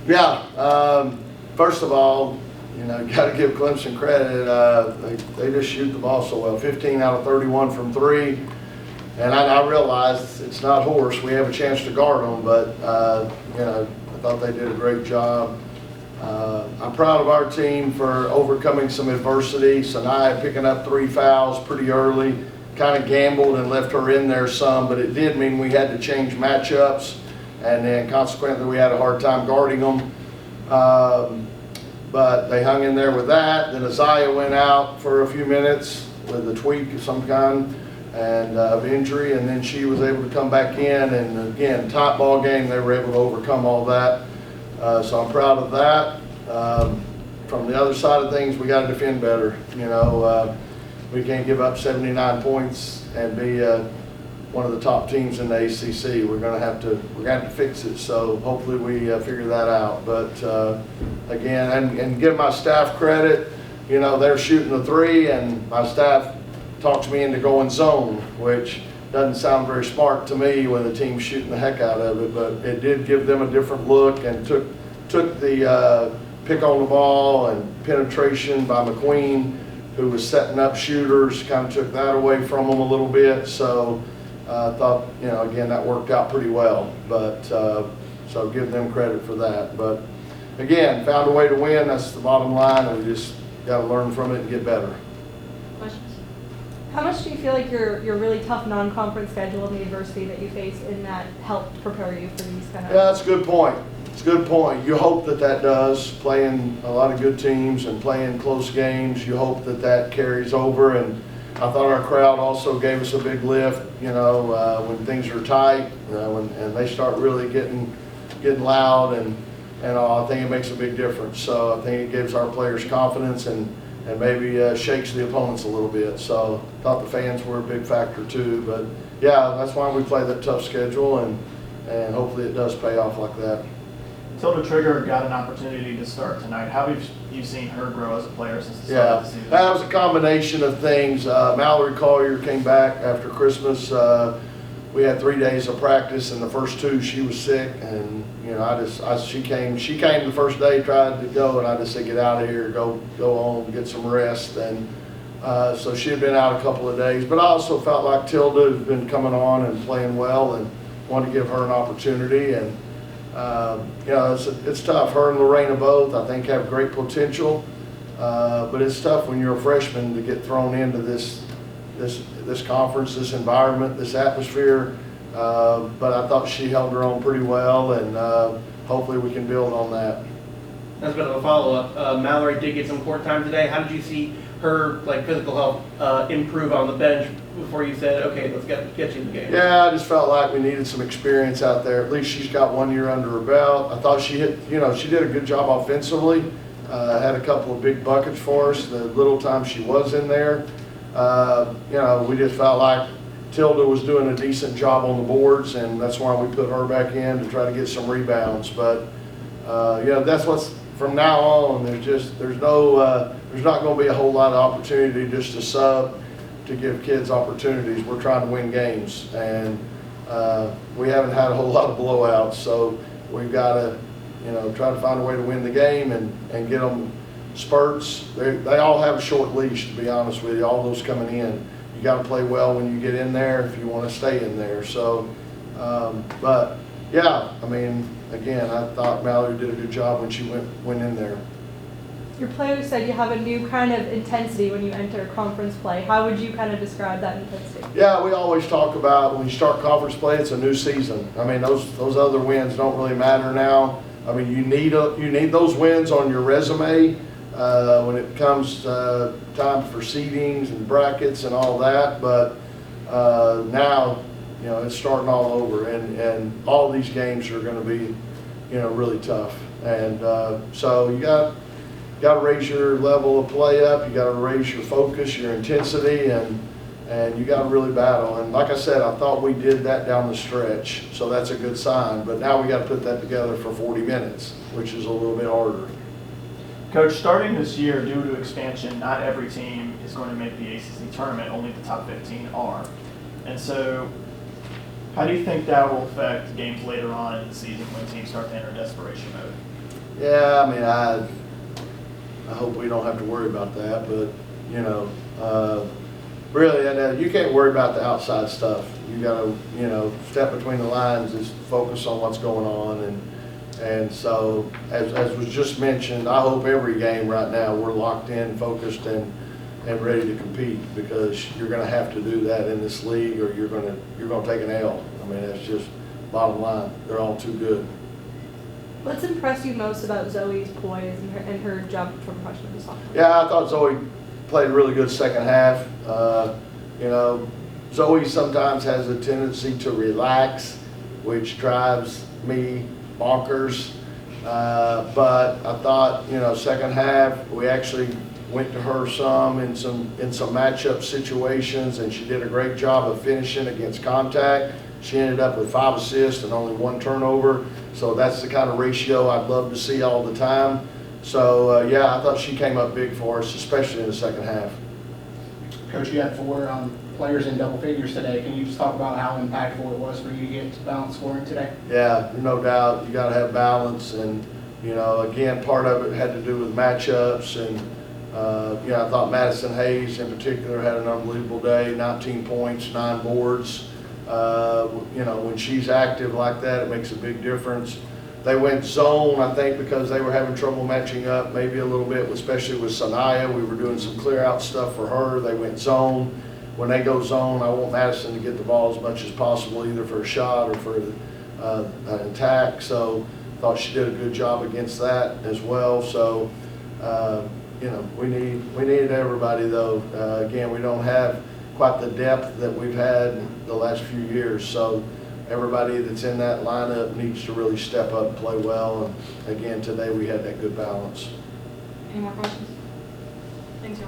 Yeah, first of all, you got to give Clemson credit. They just shoot the ball so well. 15 out of 31 from three. And I realized it's not horse. We have a chance to guard them, but, I thought they did a great job. I'm proud of our team for overcoming some adversity. Sanaya picking up 3 fouls pretty early. Kind of gambled and left her in there some, but it did mean we had to change matchups. And then consequently, we had a hard time guarding them. But they hung in there with that. Then Isaiah went out for a few minutes with a tweak of some kind and of injury, and then she was able to come back in. And again, top ball game, they were able to overcome all that. So I'm proud of that. From the other side of things, we got to defend better. We can't give up 79 points and be one of the top teams in the ACC. We're going to have to fix it. So hopefully we figure that out. But again, and give my staff credit. They're shooting the three, and my staff talks me into going zone, which doesn't sound very smart to me when the team's shooting the heck out of it. But it did give them a different look and took the pick on the ball and penetration by McQueen, who was setting up shooters, kind of took that away from them a little bit. So I thought, again, that worked out pretty well. But so give them credit for that. But again, found a way to win. That's the bottom line, and we just got to learn from it and get better. Questions? How much do you feel like your really tough non-conference schedule and the adversity that you face in that helped prepare you for these kind of? Yeah, that's a good point. It's a good point. You hope that does. Playing a lot of good teams and playing close games, you hope that carries over. And I thought our crowd also gave us a big lift, when things are tight, and they start really getting loud and I think it makes a big difference. So I think it gives our players confidence and maybe shakes the opponents a little bit. So I thought the fans were a big factor too. But yeah, that's why we play that tough schedule, and hopefully it does pay off like that. Tilda Trigger got an opportunity to start tonight. How have you seen her grow as a player since the start of the season? That was a combination of things. Mallory Collier came back after Christmas. We had 3 days of practice, and the first 2 she was sick, and she came the first day, tried to go, and I just said, get out of here, go home, get some rest. And so she had been out a couple of days, but I also felt like Tilda had been coming on and playing well, and wanted to give her an opportunity. And it's tough. Her and Lorena both, I think, have great potential, but it's tough when you're a freshman to get thrown into this conference, this environment, this atmosphere. But I thought she held her own pretty well, and hopefully we can build on that. As a bit of a follow-up, Mallory did get some court time today. How did you see her physical health improve on the bench before you said, okay, let's get you in the game? Yeah, I just felt like we needed some experience out there. At least she's got 1 year under her belt. I thought she did a good job offensively. Had a couple of big buckets for us the little time she was in there. We just felt like Tilda was doing a decent job on the boards, and that's why we put her back in to try to get some rebounds. But that's what's from now on. There's not going to be a whole lot of opportunity just to sub to give kids opportunities. We're trying to win games, and we haven't had a whole lot of blowouts. So we've got to try to find a way to win the game and get them spurts. They all have a short leash, to be honest with you, all those coming in. You got to play well when you get in there if you want to stay in there. So, but yeah, again, I thought Mallory did a good job when she went in there. Your players said you have a new kind of intensity when you enter conference play. How would you kind of describe that intensity? Yeah, we always talk about when you start conference play, it's a new season. Those other wins don't really matter now. You need those wins on your resume when it comes time for seedings and brackets and all that. But now, it's starting all over, and all these games are going to be, really tough. And so you got to raise your level of play up. You got to raise your focus, your intensity, and you got to really battle. And like I said, I thought we did that down the stretch, so that's a good sign. But now we got to put that together for 40 minutes, which is a little bit harder. Coach, starting this year, due to expansion, not every team is going to make the ACC tournament. Only the top 15 are. And so How do you think that will affect games later on in the season when teams start to enter desperation mode? Yeah, I mean, I hope we don't have to worry about that, but, you know, really, and you can't worry about the outside stuff. You gotta, you know, step between the lines, is focus on what's going on, and so, as was just mentioned, I hope every game right now, we're locked in, focused, and ready to compete, because you're gonna have to do that in this league, or you're gonna take an L. I mean, that's just bottom line. They're all too good. What's impressed you most about Zoe's poise and her jump from freshman to sophomore? Yeah, I thought Zoe played a really good second half. You know, Zoe sometimes has a tendency to relax, which drives me bonkers. But I thought, you know, second half, we actually went to her some in some matchup situations, and she did a great job of finishing against contact. She ended up with 5 assists and only 1 turnover. So that's the kind of ratio I'd love to see all the time. So, yeah, I thought she came up big for us, especially in the second half. Coach, you had 4 players in double figures today. Can you just talk about how impactful it was for you to get to balanced scoring today? Yeah, no doubt. You got to have balance. And, you know, again, part of it had to do with matchups. And, you know, I thought Madison Hayes in particular had an unbelievable day, 19 points, 9 boards. You know, when she's active like that, it makes a big difference. They went zone, I think, because they were having trouble matching up maybe a little bit, especially with Sanaya. We were doing some clear out stuff for her. They went zone. When they go zone, I want Madison to get the ball as much as possible, either for a shot or for an attack. So I thought she did a good job against that as well. So, you know, we needed everybody, though. Again, we don't have quite the depth that we've had the last few years. So everybody that's in that lineup needs to really step up and play well. And again, today we had that good balance. Any more questions? Thanks, John.